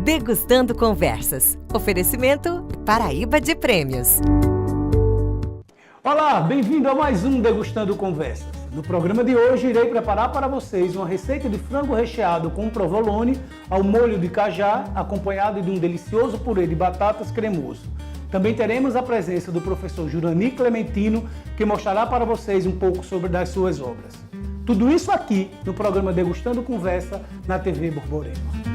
Degustando Conversas. Oferecimento Paraíba de Prêmios. Olá, bem-vindo a mais um Degustando Conversas. No programa de hoje, irei preparar para vocês uma receita de frango recheado com provolone ao molho de cajá, acompanhado de um delicioso purê de batatas cremoso. Também teremos a presença do professor Jurani Clementino, que mostrará para vocês um pouco sobre das suas obras. Tudo isso aqui no programa Degustando Conversa na TV Borborema.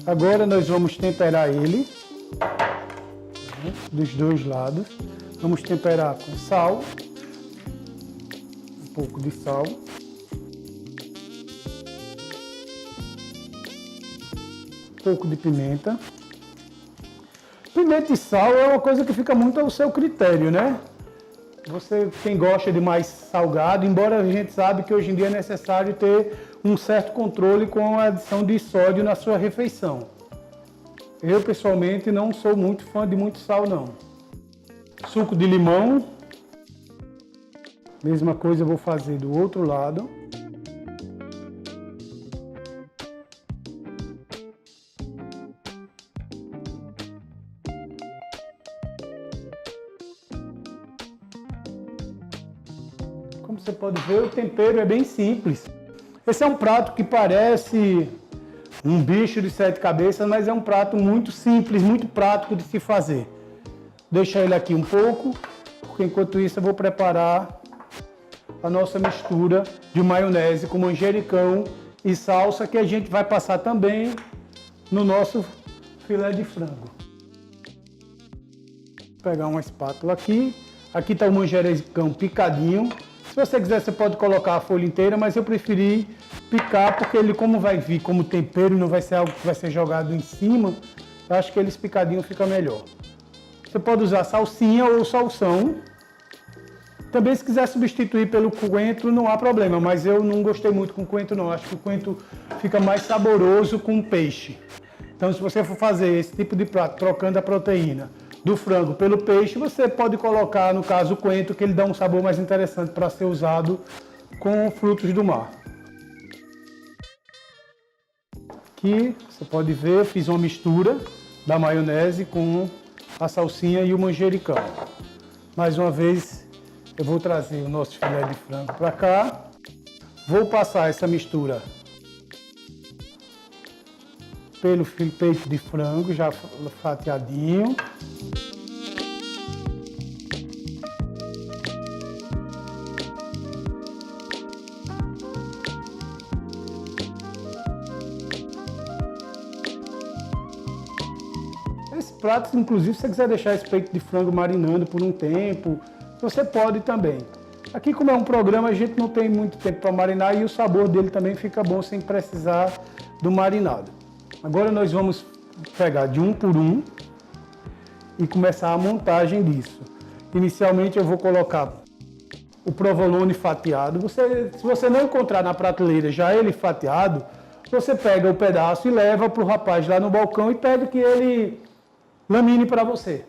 Agora nós vamos temperar ele dos dois lados. Vamos temperar com sal, um pouco de sal, um pouco de pimenta. Pimenta e sal é uma coisa que fica muito ao seu critério, né? Quem gosta de mais salgado, embora a gente sabe que hoje em dia é necessário ter um certo controle com a adição de sódio na sua refeição. Eu, pessoalmente, não sou muito fã de muito sal, não. Suco de limão. Mesma coisa eu vou fazer do outro lado. Como você pode ver, o tempero é bem simples. Esse é um prato que parece um bicho de 7 cabeças, mas é um prato muito simples, muito prático de se fazer. Deixa ele aqui um pouco, porque enquanto isso eu vou preparar a nossa mistura de maionese com manjericão e salsa, que a gente vai passar também no nosso filé de frango. Vou pegar uma espátula aqui. Aqui está o manjericão picadinho. Se você quiser, você pode colocar a folha inteira, mas eu preferi picar porque ele, como vai vir como tempero, não vai ser algo que vai ser jogado em cima, eu acho que eles picadinho fica melhor. Você pode usar salsinha ou salsão. Também, se quiser substituir pelo coentro, não há problema, mas eu não gostei muito com coentro, não. Acho que o coentro fica mais saboroso com peixe. Então, se você for fazer esse tipo de prato, trocando a proteína do frango pelo peixe, você pode colocar, no caso, o coentro, que ele dá um sabor mais interessante para ser usado com frutos do mar. Aqui, você pode ver, eu fiz uma mistura da maionese com a salsinha e o manjericão. Mais uma vez, eu vou trazer o nosso filé de frango para cá. Vou passar essa mistura pelo peito de frango, já fatiadinho. Esse prato, inclusive, se você quiser deixar esse peito de frango marinando por um tempo, você pode também. Aqui, como é um programa, a gente não tem muito tempo para marinar e o sabor dele também fica bom sem precisar do marinado. Agora nós vamos pegar de um por um e começar a montagem disso. Inicialmente eu vou colocar o provolone fatiado. Se você não encontrar na prateleira já ele fatiado, você pega o pedaço e leva para o rapaz lá no balcão e pede que ele lamine para você.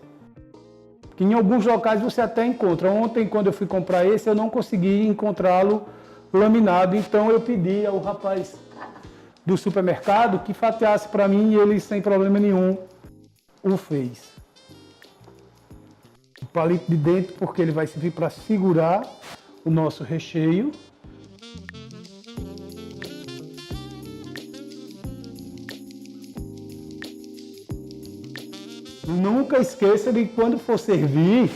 Que em alguns locais você até encontra. Ontem, quando eu fui comprar esse, eu não consegui encontrá-lo laminado, então eu pedi ao rapaz do supermercado que fatiasse para mim e ele, sem problema nenhum, o fez. O palito de dentro, porque ele vai servir para segurar o nosso recheio. Nunca esqueça de, quando for servir,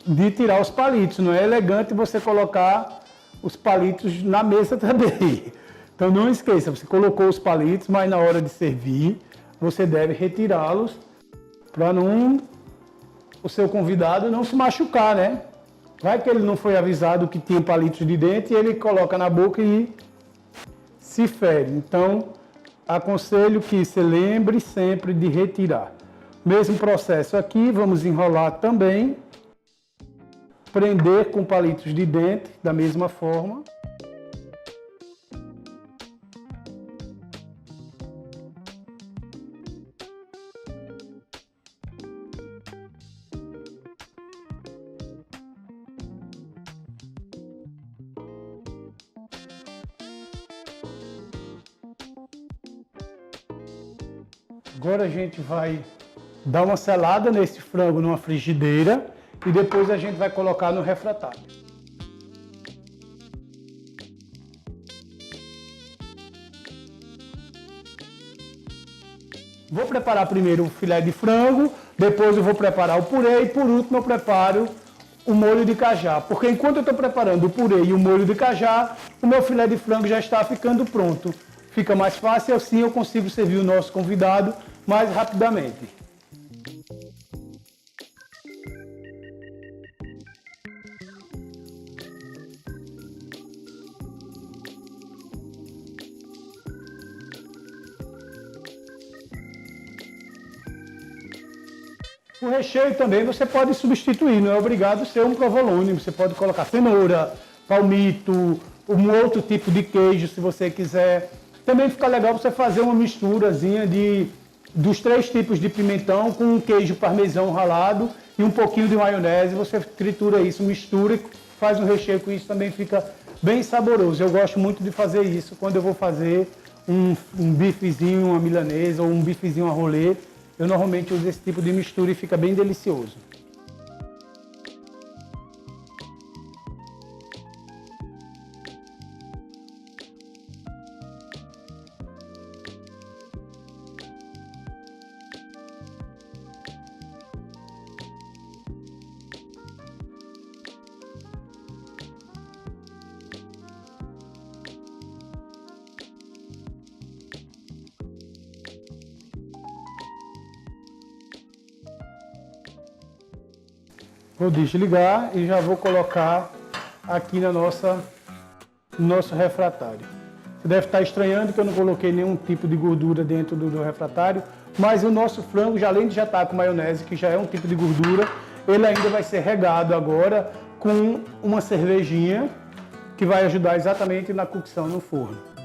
de tirar os palitos. Não é elegante você colocar os palitos na mesa também. Então não esqueça, você colocou os palitos, mas na hora de servir, você deve retirá-los para o seu convidado não se machucar, né? Vai que ele não foi avisado que tinha palitos de dente e ele coloca na boca e se fere. Então, aconselho que você lembre sempre de retirar. Mesmo processo aqui, vamos enrolar também. Prender com palitos de dente, da mesma forma. Agora a gente vai dar uma selada nesse frango numa frigideira e depois a gente vai colocar no refratário. Vou preparar primeiro o filé de frango, depois eu vou preparar o purê e por último eu preparo o molho de cajá. Porque enquanto eu estou preparando o purê e o molho de cajá, o meu filé de frango já está ficando pronto. Fica mais fácil e assim eu consigo servir o nosso convidado mais rapidamente. O recheio também você pode substituir, não é obrigado a ser um provolone. Você pode colocar cenoura, palmito, um outro tipo de queijo se você quiser. Também fica legal você fazer uma misturazinha dos 3 tipos de pimentão com um queijo parmesão ralado e um pouquinho de maionese. Você tritura isso, mistura e faz um recheio com isso, também fica bem saboroso. Eu gosto muito de fazer isso quando eu vou fazer um bifezinho, uma milanesa ou um bifezinho a rolê. Eu normalmente uso esse tipo de mistura e fica bem delicioso. Vou desligar e já vou colocar aqui no nosso refratário. Você deve estar estranhando que eu não coloquei nenhum tipo de gordura dentro do refratário, mas o nosso frango, além de já estar com maionese, que já é um tipo de gordura, ele ainda vai ser regado agora com uma cervejinha, que vai ajudar exatamente na cocção no forno.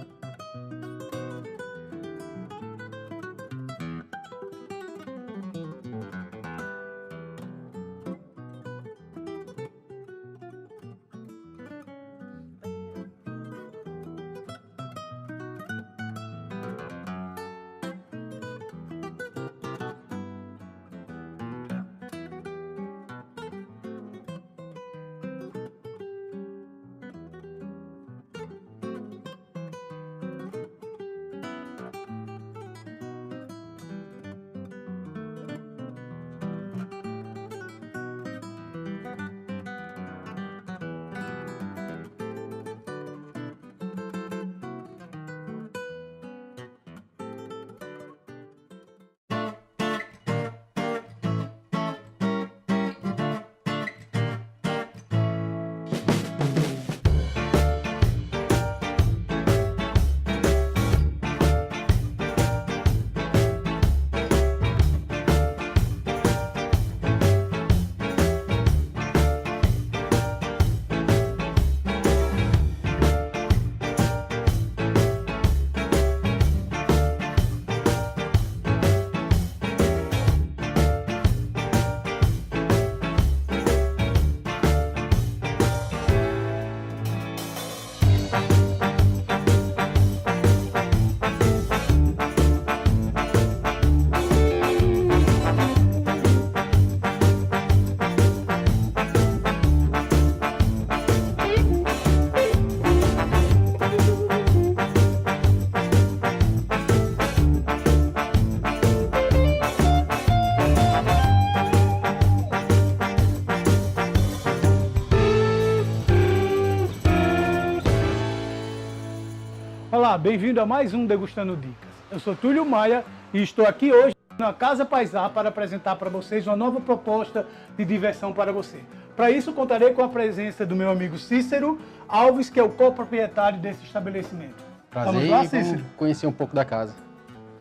bem-vindo a mais um Degustando Dicas. Eu sou Túlio Maia e estou aqui hoje na Casa Paisá para apresentar para vocês uma nova proposta de diversão para você. Para isso, contarei com a presença do meu amigo Cícero Alves, que é o coproprietário desse estabelecimento. Prazer, Vamos lá, Cícero? vamos conhecer um pouco da casa.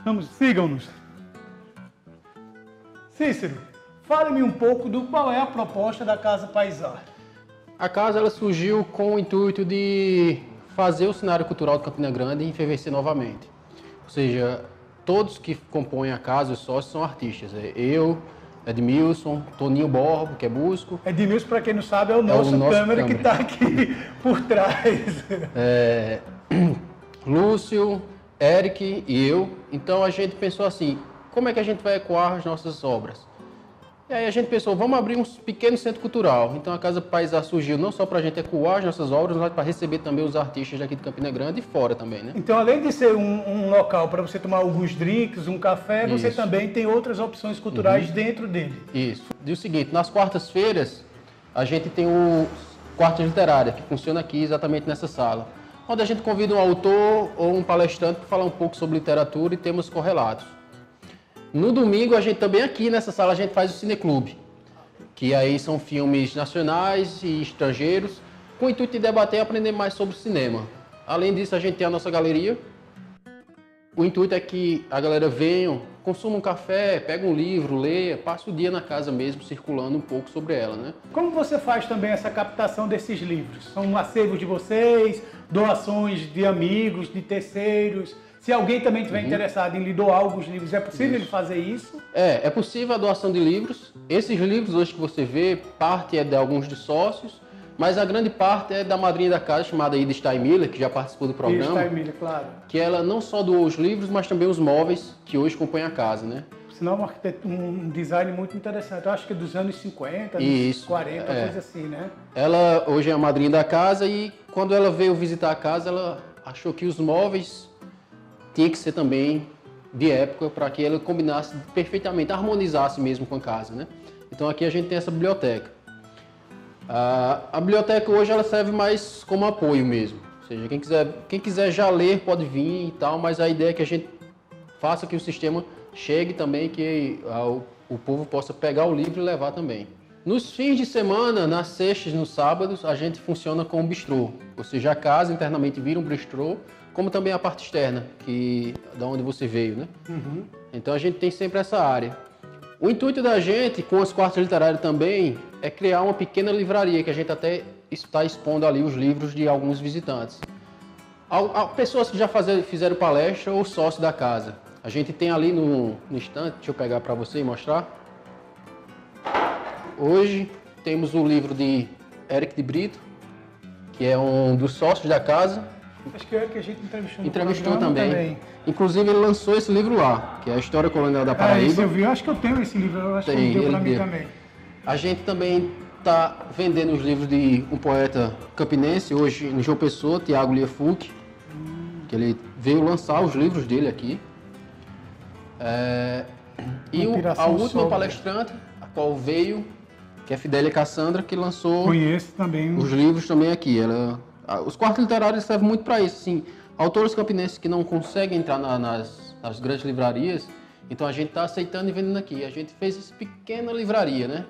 Vamos, sigam-nos. Cícero, fale-me um pouco do qual é a proposta da Casa Paisá. A casa ela surgiu com o intuito de fazer o cenário cultural de Campina Grande enfervescer novamente. Ou seja, todos que compõem a casa, os sócios, são artistas. Eu, Edmilson, Toninho Borbo, que é músico. Edmilson, para quem não sabe, é o nosso câmera que está aqui por trás. Lúcio, Eric e eu. Então a gente pensou assim, como é que a gente vai ecoar as nossas obras? E aí a gente pensou, vamos abrir um pequeno centro cultural. Então a Casa Paisá surgiu não só para a gente ecoar as nossas obras, mas para receber também os artistas daqui de Campina Grande e fora também, né? Então, além de ser um local para você tomar alguns drinks, um café, você Isso. também tem outras opções culturais dentro dele. Isso. E o seguinte, nas quartas-feiras a gente tem o Quarta Literária, que funciona aqui exatamente nessa sala, onde a gente convida um autor ou um palestrante para falar um pouco sobre literatura e temas correlatos. No domingo, a gente também aqui nessa sala, a gente faz o Cineclube, que aí são filmes nacionais e estrangeiros, com o intuito de debater e aprender mais sobre cinema. Além disso, a gente tem a nossa galeria. O intuito é que a galera venha, consuma um café, pega um livro, leia, passe o dia na casa mesmo, circulando um pouco sobre ela, né? Como você faz também essa captação desses livros? São acervos de vocês, doações de amigos, de terceiros? Se alguém também estiver interessado em lhe doar alguns livros, é possível ele fazer isso? É possível a doação de livros. Esses livros hoje que você vê, parte é de alguns de sócios, mas a grande parte é da madrinha da casa, chamada Ida Steinmiller, que já participou do programa. Steinmiller, claro. Que ela não só doou os livros, mas também os móveis que hoje compõem a casa, né? Sinal um design muito interessante. Eu acho que é dos anos 50, Isso, 40, coisa assim, né? Ela hoje é a madrinha da casa e quando ela veio visitar a casa, ela achou que os móveis tinha que ser também de época para que ela combinasse perfeitamente, harmonizasse mesmo com a casa, né? Então aqui a gente tem essa biblioteca. A biblioteca hoje ela serve mais como apoio mesmo, ou seja, quem quiser já ler pode vir e tal, mas a ideia é que a gente faça que o sistema chegue também, que o povo possa pegar o livro e levar também. Nos fins de semana, nas sextas e nos sábados, a gente funciona com um bistrô, ou seja, a casa internamente vira um bistrô, como também a parte externa, da onde você veio, né? Então a gente tem sempre essa área. O intuito da gente, com as quartas literárias também, é criar uma pequena livraria, que a gente até está expondo ali os livros de alguns visitantes. Pessoas que já fizeram palestra ou sócio da casa. A gente tem ali no estante, deixa eu pegar para você e mostrar. Hoje temos o livro de Eric de Brito, que é um dos sócios da casa. Acho que é que a gente entrevistou no Entrevistou programa também. Inclusive, ele lançou esse livro lá, que é a História Colonial da Paraíba. Esse eu vi, eu acho que eu tenho esse livro, eu acho que ele deu para mim também. A gente também está vendendo os livros de um poeta campinense, hoje em João Pessoa, Tiago Liafuc, que ele veio lançar os livros dele aqui. E a última palestrante, a qual veio, que é Fidélia Cassandra, que lançou Conheço também os livros também aqui. Os quartos literários servem muito para isso, assim, autores campinenses que não conseguem entrar nas grandes livrarias, então a gente está aceitando e vendendo aqui. A gente fez essa pequena livraria, né?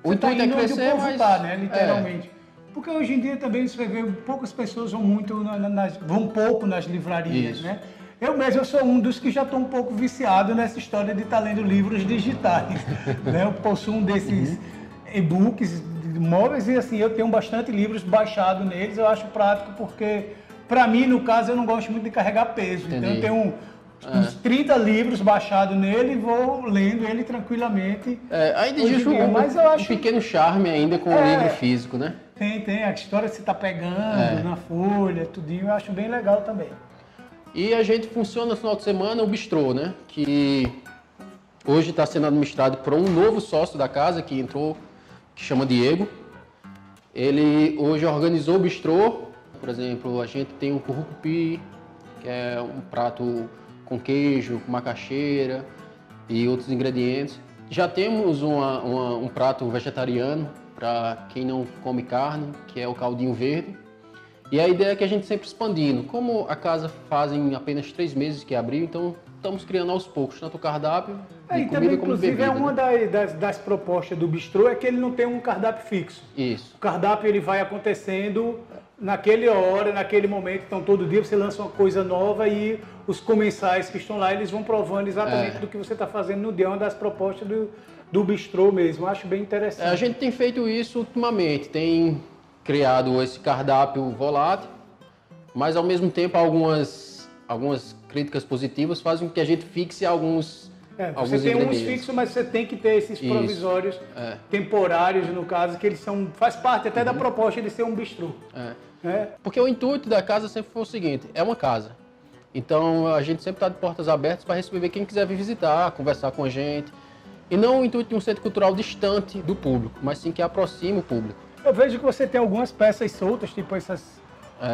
O intuito é crescer, mas tá, né? Literalmente. Porque hoje em dia também você vê poucas pessoas vão muito vão pouco nas livrarias, né? Eu sou um dos que já estou um pouco viciado nessa história de estar lendo livros digitais, né? Eu possuo um desses e-books móveis e assim, eu tenho bastante livros baixados neles, eu acho prático porque, para mim, no caso, eu não gosto muito de carregar peso. Entendi. Então eu tenho uns 30 livros baixados nele e vou lendo ele tranquilamente. Ainda existe um pequeno charme ainda com o livro físico, né? Tem, a história se está pegando na folha, tudinho, eu acho bem legal também. E a gente funciona no final de semana o bistrô, né? Que hoje está sendo administrado por um novo sócio da casa que entrou, que chama Diego. Ele hoje organizou o bistrô. Por exemplo, a gente tem um currucupi, que é um prato com queijo, com macaxeira e outros ingredientes. Já temos um prato vegetariano para quem não come carne, que é o caldinho verde. E a ideia é que a gente sempre expandindo. Como a casa fazem apenas 3 meses que abriu, então estamos criando aos poucos, tanto o cardápio de E comida também, como de inclusive, bebida. é uma das propostas do bistrô é que ele não tem um cardápio fixo. Isso. O cardápio ele vai acontecendo naquele hora, naquele momento. Então, todo dia você lança uma coisa nova e os comensais que estão lá, eles vão provando exatamente do que você está fazendo no dia. É uma das propostas do bistrô mesmo. Eu acho bem interessante. A gente tem feito isso ultimamente, tem criado esse cardápio volátil, mas ao mesmo tempo algumas críticas positivas fazem com que a gente fixe alguns Você tem uns ingredientes. fixos, mas você tem que ter esses Isso, provisórios, temporários, no caso, que eles faz parte até da proposta de ser um bistrô. Porque o intuito da casa sempre foi o seguinte, é uma casa. Então a gente sempre está de portas abertas para receber quem quiser vir visitar, conversar com a gente. E não o intuito de um centro cultural distante do público, mas sim que aproxime o público. Eu vejo que você tem algumas peças soltas, tipo essas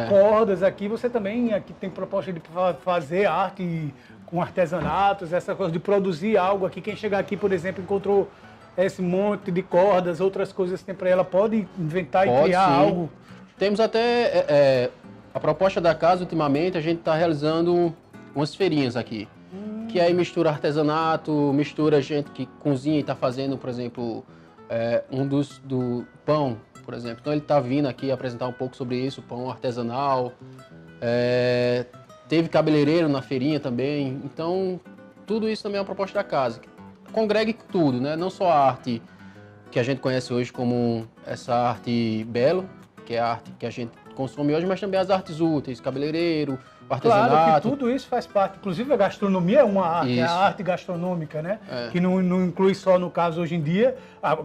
cordas aqui. Você também aqui tem proposta de fazer arte com artesanatos, essa coisa de produzir algo aqui. Quem chegar aqui, por exemplo, encontrou esse monte de cordas, outras coisas que tem para ela, pode inventar e criar sim. algo. Temos até a proposta da casa, ultimamente, a gente está realizando umas feirinhas aqui. Que aí mistura artesanato, mistura gente que cozinha e está fazendo, por exemplo, do pão, por exemplo. Então ele está vindo aqui apresentar um pouco sobre isso, pão artesanal. Teve cabeleireiro na feirinha também. Então tudo isso também é uma proposta da casa. Congregue tudo, né? Não só a arte que a gente conhece hoje como essa arte belo, que é a arte que a gente consome hoje, mas também as artes úteis, cabeleireiro, o artesanato. Claro que tudo isso faz parte. Inclusive a gastronomia é uma arte, é a Isso. arte gastronômica, né? Que não inclui só, no caso, hoje em dia,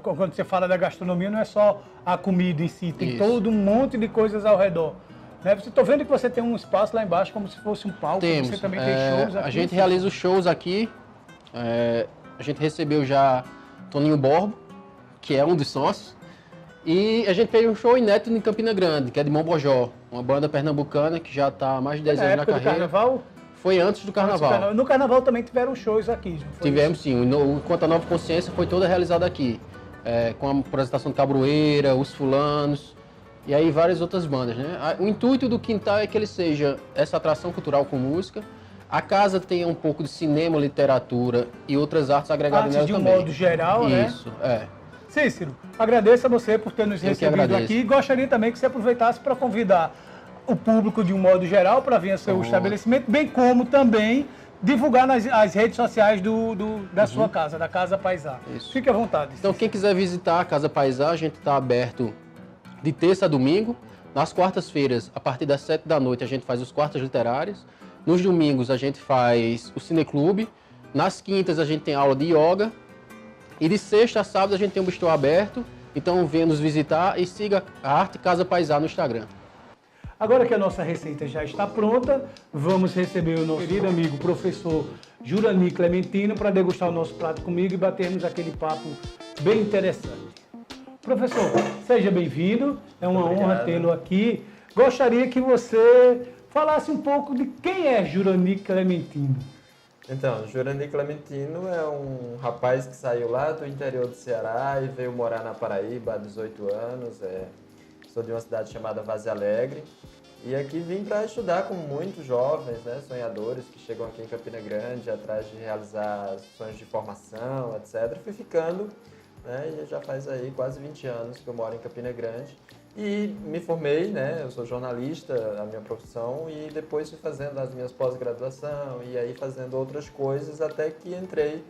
quando você fala da gastronomia, não é só a comida em si, tem Isso. todo um monte de coisas ao redor. Né? Estou vendo que você tem um espaço lá embaixo como se fosse um palco, Temos. você também tem shows aqui. A gente realiza os shows aqui. A gente recebeu já Toninho Borbo, que é um dos sócios. E a gente fez um show inédito em Campina Grande, que é de Mombojó, uma banda pernambucana que já está há mais de 10 Na anos na época do carreira. carnaval? Foi antes do carnaval. No carnaval também tiveram shows aqui, não foi? Tivemos sim. Enquanto a Nova Consciência foi toda realizada aqui. Com a apresentação de Cabroeira, Os Fulanos e aí várias outras bandas, né? O intuito do Quintal é que ele seja essa atração cultural com música. A casa tenha um pouco de cinema, literatura e outras artes agregadas nela de um também. modo geral, né? Isso, Cícero, agradeço a você por ter nos Eu que recebido agradeço. aqui e gostaria também que você aproveitasse para convidar o público de um modo geral para vir ao seu estabelecimento, bem como também divulgar as redes sociais da sua casa, da Casa Paisá. Isso. Fique à vontade. Então, quem quiser visitar a Casa Paisá, a gente está aberto de terça a domingo. Nas quartas-feiras, a partir das 7 da noite, a gente faz os quartos literários. Nos domingos, a gente faz o cineclube. Nas quintas, a gente tem aula de yoga. E de sexta a sábado, a gente tem um bistrô aberto. Então, venha nos visitar e siga a Arte Casa Paisá no Instagram. Agora que a nossa receita já está pronta, vamos receber o nosso querido amigo professor Jurani Clementino para degustar o nosso prato comigo e batermos aquele papo bem interessante. Professor, seja bem-vindo, é uma honra tê-lo aqui. Gostaria que você falasse um pouco de quem é Jurani Clementino. Então, Jurani Clementino é um rapaz que saiu lá do interior do Ceará e veio morar na Paraíba há 18 anos. Sou de uma cidade chamada Vaze Alegre. E aqui vim para estudar com muitos jovens, né, sonhadores que chegam aqui em Campina Grande atrás de realizar sonhos de formação, etc. Fui ficando, né, e já faz aí quase 20 anos que eu moro em Campina Grande. E me formei, né, eu sou jornalista, a minha profissão, e depois fui fazendo as minhas pós-graduação e aí fazendo outras coisas até que entrei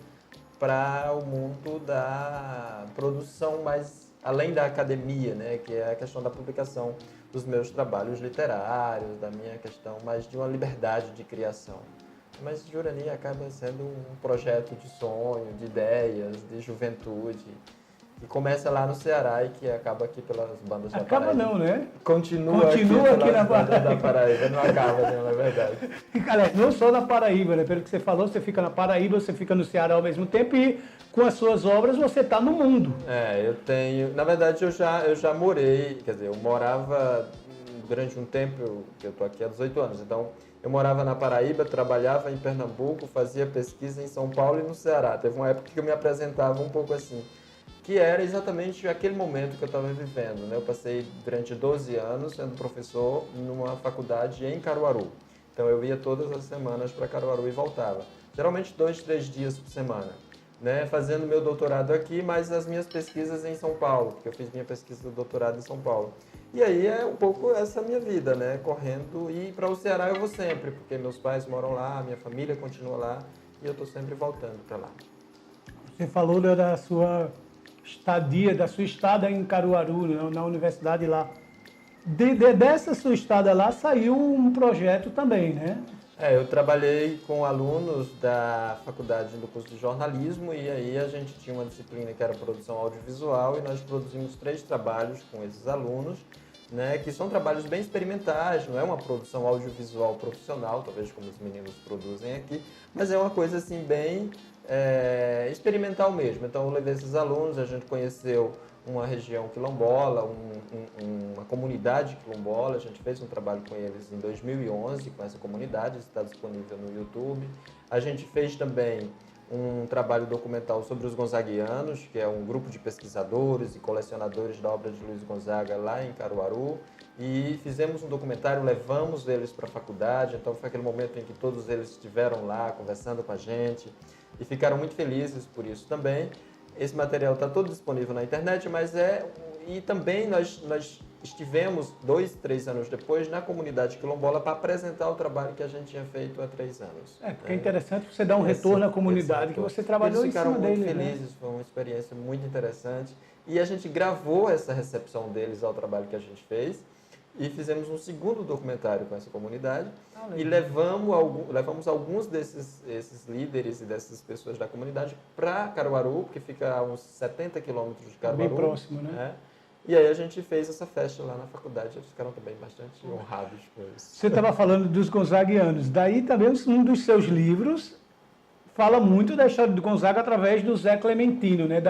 para o mundo da produção mais além da academia, né, que é a questão da publicação dos meus trabalhos literários, da minha questão mais de uma liberdade de criação. Mas Jurani acaba sendo um projeto de sonho, de ideias, de juventude, que começa lá no Ceará e que acaba aqui pelas bandas da Paraíba. Acaba não, né? Continua aqui aqui na bandas da Paraíba, não acaba, né, na verdade. Aliás, não só na Paraíba, né? Pelo que você falou, você fica na Paraíba, você fica no Ceará ao mesmo tempo e com as suas obras você está no mundo. Eu tenho... Na verdade, eu já morei, quer dizer, eu morava durante um tempo, que eu estou aqui há 18 anos, então eu morava na Paraíba, trabalhava em Pernambuco, fazia pesquisa em São Paulo e no Ceará. Teve uma época que eu me apresentava um pouco assim. que era exatamente aquele momento que eu estava vivendo, né? Eu passei durante 12 anos sendo professor numa faculdade em Caruaru. Então eu ia todas as semanas para Caruaru e voltava. Geralmente 2, 3 dias por semana, né? Fazendo meu doutorado aqui, mas as minhas pesquisas em São Paulo, porque eu fiz minha pesquisa do doutorado em São Paulo. E aí é um pouco essa minha vida, né? Correndo, e para o Ceará eu vou sempre, porque meus pais moram lá, minha família continua lá, e eu estou sempre voltando para lá. Você falou da sua estadia, da sua estada em Caruaru, né, na universidade lá. Dessa sua estada lá saiu um projeto também, né? Eu trabalhei com alunos da faculdade do curso de jornalismo e aí a gente tinha uma disciplina que era produção audiovisual e nós produzimos 3 trabalhos com esses alunos, né, que são trabalhos bem experimentais, não é uma produção audiovisual profissional, talvez como os meninos produzem aqui, mas é uma coisa assim bem experimental mesmo. Então eu levei esses alunos, a gente conheceu uma região quilombola, uma comunidade quilombola, a gente fez um trabalho com eles em 2011, com essa comunidade, está disponível no YouTube. A gente fez também um trabalho documental sobre os gonzaguianos, que é um grupo de pesquisadores e colecionadores da obra de Luiz Gonzaga lá em Caruaru, e fizemos um documentário, levamos eles para a faculdade, então foi aquele momento em que todos eles estiveram lá conversando com a gente e ficaram muito felizes por isso também. Esse material está todo disponível na internet, mas e também nós estivemos 2, 3 anos depois na comunidade quilombola para apresentar o trabalho que a gente tinha feito há 3 anos. Porque é interessante você dar um retorno à comunidade, que você trabalhou em cima deles. Eles ficaram muito felizes, foi uma experiência muito interessante. E a gente gravou essa recepção deles ao trabalho que a gente fez e fizemos um segundo documentário com essa comunidade e levamos alguns esses líderes e dessas pessoas da comunidade para Caruaru, que fica a uns 70 quilômetros de Caruaru. Bem próximo, né? E aí a gente fez essa festa lá na faculdade, eles ficaram também bastante honrados com isso. Você estava falando dos gonzaguianos, daí também um dos seus livros fala muito da história do Gonzaga através do Zé Clementino, né?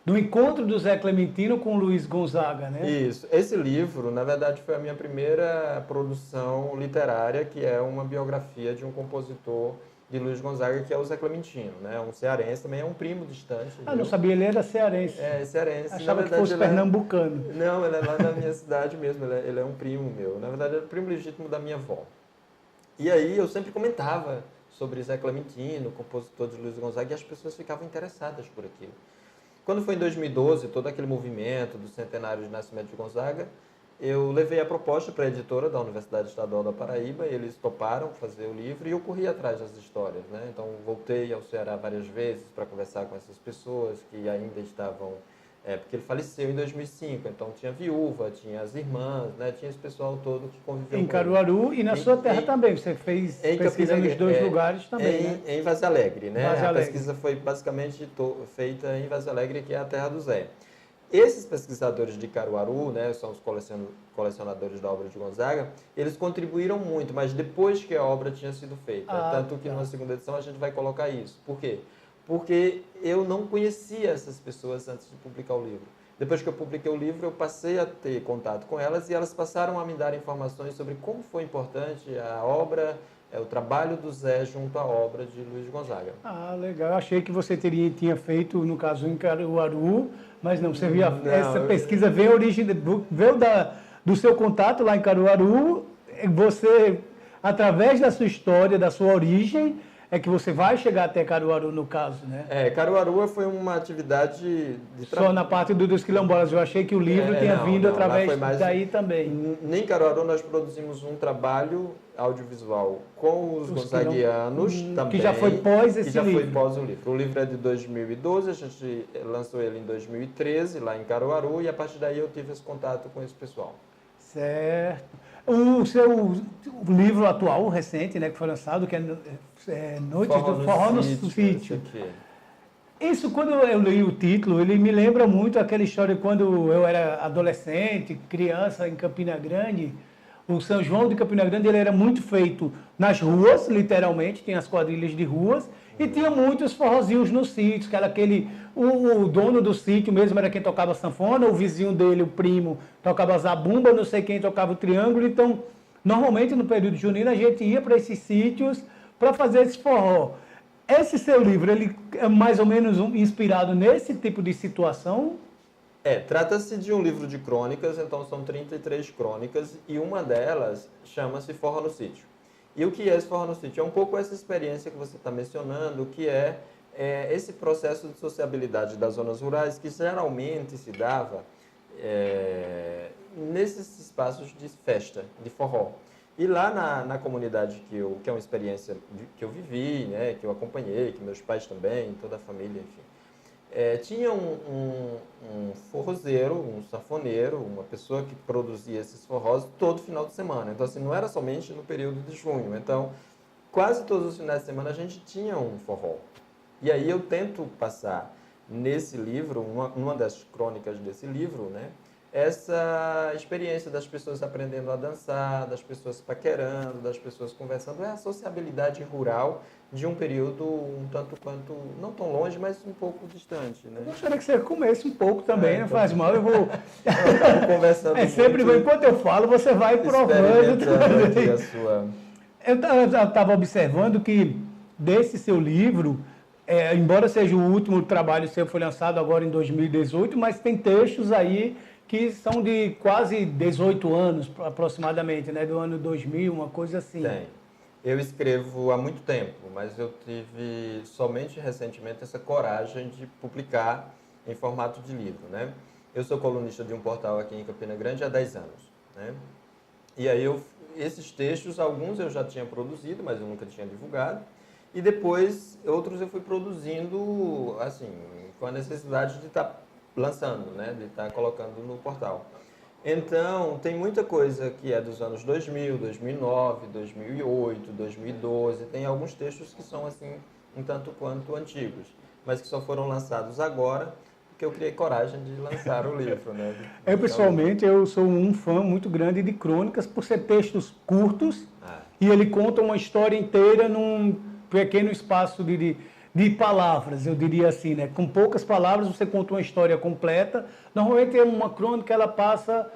Do encontro do Zé Clementino com o Luiz Gonzaga, né? Isso. Esse livro, na verdade, foi a minha primeira produção literária, que é uma biografia de um compositor de Luiz Gonzaga, que é o Zé Clementino, né? Um cearense, também é um primo distante. Não sabia, ele era cearense. É, cearense. Achava que fosse pernambucano. Não, ele é lá na minha cidade mesmo, ele é um primo meu. Na verdade, ele é o primo legítimo da minha avó. E aí eu sempre comentava sobre Zé Clementino, compositor de Luiz Gonzaga, e as pessoas ficavam interessadas por aquilo. Quando foi em 2012, todo aquele movimento do centenário de nascimento de Gonzaga, eu levei a proposta para a editora da Universidade Estadual da Paraíba, e eles toparam fazer o livro e eu corri atrás das histórias, né? Então voltei ao Ceará várias vezes para conversar com essas pessoas que ainda estavam... porque ele faleceu em 2005, então tinha viúva, tinha as irmãs, né? Tinha esse pessoal todo que conviveu em Caruaru e na sua terra também, você fez pesquisa nos 2 lugares também, né? Em Vaza Alegre, né? Vaza Alegre. A pesquisa foi basicamente feita em Vaza Alegre, que é a terra do Zé. Esses pesquisadores de Caruaru, né, são os colecionadores da obra de Gonzaga, eles contribuíram muito, mas depois que a obra tinha sido feita. Tanto que numa segunda edição a gente vai colocar isso. Por quê? Porque eu não conhecia essas pessoas antes de publicar o livro. Depois que eu publiquei o livro, eu passei a ter contato com elas e elas passaram a me dar informações sobre como foi importante a obra, o trabalho do Zé junto à obra de Luiz Gonzaga. Legal. Eu achei que você tinha feito, no caso, em Caruaru, mas não, você via, essa pesquisa veio do seu contato lá em Caruaru, você, através da sua história, da sua origem, é que você vai chegar até Caruaru, no caso, né? Caruaru foi uma atividade de trabalho. Só na parte dos quilombolas. Eu achei que o livro tinha vindo através daí também. Nem Caruaru nós produzimos um trabalho audiovisual com os gonzaguianos também. Que já foi pós esse livro. Que já foi pós o livro. O livro é de 2012, a gente lançou ele em 2013, lá em Caruaru, e a partir daí eu tive esse contato com esse pessoal. Certo. O seu livro atual, recente, né, que foi lançado, que é Noites do Forró no Sítio. Isso, quando eu li o título, ele me lembra muito aquela história quando eu era adolescente, criança, em Campina Grande. O São João de Campina Grande ele era muito feito nas ruas, literalmente, tinha as quadrilhas de ruas, e tinha muitos forrozinhos nos sítios, que era o dono do sítio mesmo era quem tocava sanfona, o vizinho dele, o primo, tocava zabumba, não sei quem tocava o triângulo. Então, normalmente no período junino a gente ia para esses sítios para fazer esse forró. Esse seu livro, ele é mais ou menos inspirado nesse tipo de situação? Trata-se de um livro de crônicas, então são 33 crônicas, e uma delas chama-se Forró no Sítio. E o que é esse Forró no Sítio? É um pouco essa experiência que você está mencionando, que é esse processo de sociabilidade das zonas rurais, que geralmente se dava nesses espaços de festa, de forró. E lá na comunidade que é uma experiência que eu vivi, né, que eu acompanhei, que meus pais também, toda a família, enfim, tinha um forrozeiro, um sanfoneiro, uma pessoa que produzia esses forrós todo final de semana. Então, assim, não era somente no período de junho. Então, quase todos os finais de semana a gente tinha um forró. E aí eu tento passar nesse livro, uma das crônicas desse livro, né, essa experiência das pessoas aprendendo a dançar, das pessoas paquerando, das pessoas conversando, a sociabilidade rural de um período um tanto quanto, não tão longe, mas um pouco distante, né? Eu gostaria que você comesse um pouco também, não então, faz mal, eu vou... conversando sempre muito, enquanto eu falo, você vai provando também. A sua... Eu estava observando que desse seu livro, embora seja o último trabalho seu, foi lançado agora em 2018, mas tem textos aí que são de quase 18 anos, aproximadamente, né? Do ano 2000, uma coisa assim. Tem. Eu escrevo há muito tempo, mas eu tive somente recentemente essa coragem de publicar em formato de livro, né? Eu sou colunista de um portal aqui em Campina Grande há 10 anos, né? E aí esses textos, alguns eu já tinha produzido, mas eu nunca tinha divulgado. E depois, outros eu fui produzindo, assim, com a necessidade de estar lançando, né? De estar colocando no portal. Então, tem muita coisa que é dos anos 2000, 2009, 2008, 2012. Tem alguns textos que são, assim, um tanto quanto antigos, mas que só foram lançados agora, porque eu criei coragem de lançar o livro, né? Pessoalmente, eu sou um fã muito grande de crônicas, por ser textos curtos, e ele conta uma história inteira num pequeno espaço de palavras, eu diria assim, né? Com poucas palavras você conta uma história completa. Normalmente uma crônica ela passa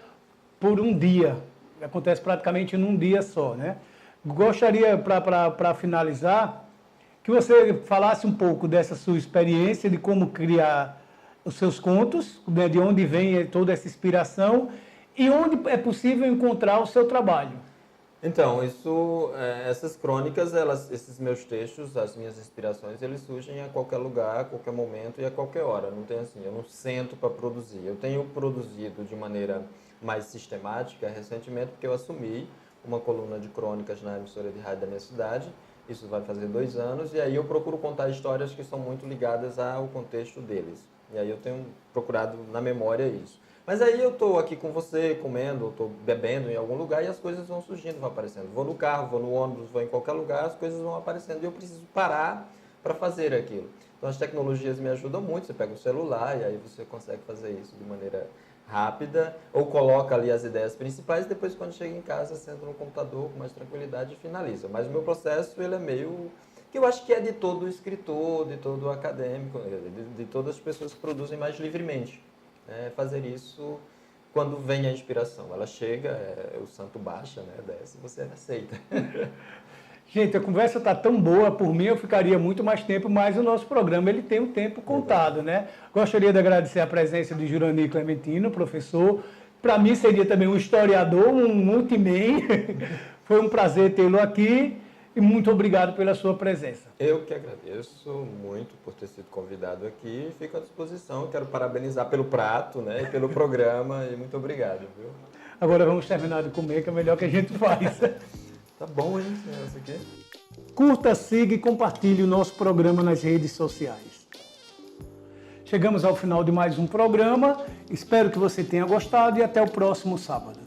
por um dia, acontece praticamente num dia só, né? Gostaria, para finalizar, que você falasse um pouco dessa sua experiência, de como criar os seus contos, né? De onde vem toda essa inspiração e onde é possível encontrar o seu trabalho. Então, essas crônicas, esses meus textos, as minhas inspirações, eles surgem a qualquer lugar, a qualquer momento e a qualquer hora. Não tem assim, eu não sento para produzir. Eu tenho produzido de maneira mais sistemática recentemente, porque eu assumi uma coluna de crônicas na emissora de rádio da minha cidade. Isso vai fazer 2 anos, e aí eu procuro contar histórias que são muito ligadas ao contexto deles. E aí eu tenho procurado na memória isso. Mas aí eu estou aqui com você, comendo, estou bebendo em algum lugar e as coisas vão surgindo, vão aparecendo. Vou no carro, vou no ônibus, vou em qualquer lugar, as coisas vão aparecendo e eu preciso parar para fazer aquilo. Então as tecnologias me ajudam muito, você pega o celular e aí você consegue fazer isso de maneira rápida, ou coloca ali as ideias principais e depois quando chega em casa, senta no computador com mais tranquilidade e finaliza. Mas o meu processo, ele é meio... que eu acho que é de todo escritor, de todo acadêmico, de todas as pessoas que produzem mais livremente. Fazer isso quando vem a inspiração. Ela chega, o santo baixa, né, desce, você aceita. Gente, a conversa está tão boa, por mim eu ficaria muito mais tempo, mas o nosso programa ele tem um tempo contado, né? Gostaria de agradecer a presença de Jurani Clementino, professor. Para mim seria também um historiador, um multiman. Foi um prazer tê-lo aqui. E muito obrigado pela sua presença. Eu que agradeço muito por ter sido convidado aqui. Fico à disposição. Quero parabenizar pelo prato, né, e pelo programa. E muito obrigado, viu? Agora vamos terminar de comer, que é o melhor que a gente faz. Tá bom, hein, essa aqui? Curta, siga e compartilhe o nosso programa nas redes sociais. Chegamos ao final de mais um programa. Espero que você tenha gostado e até o próximo sábado.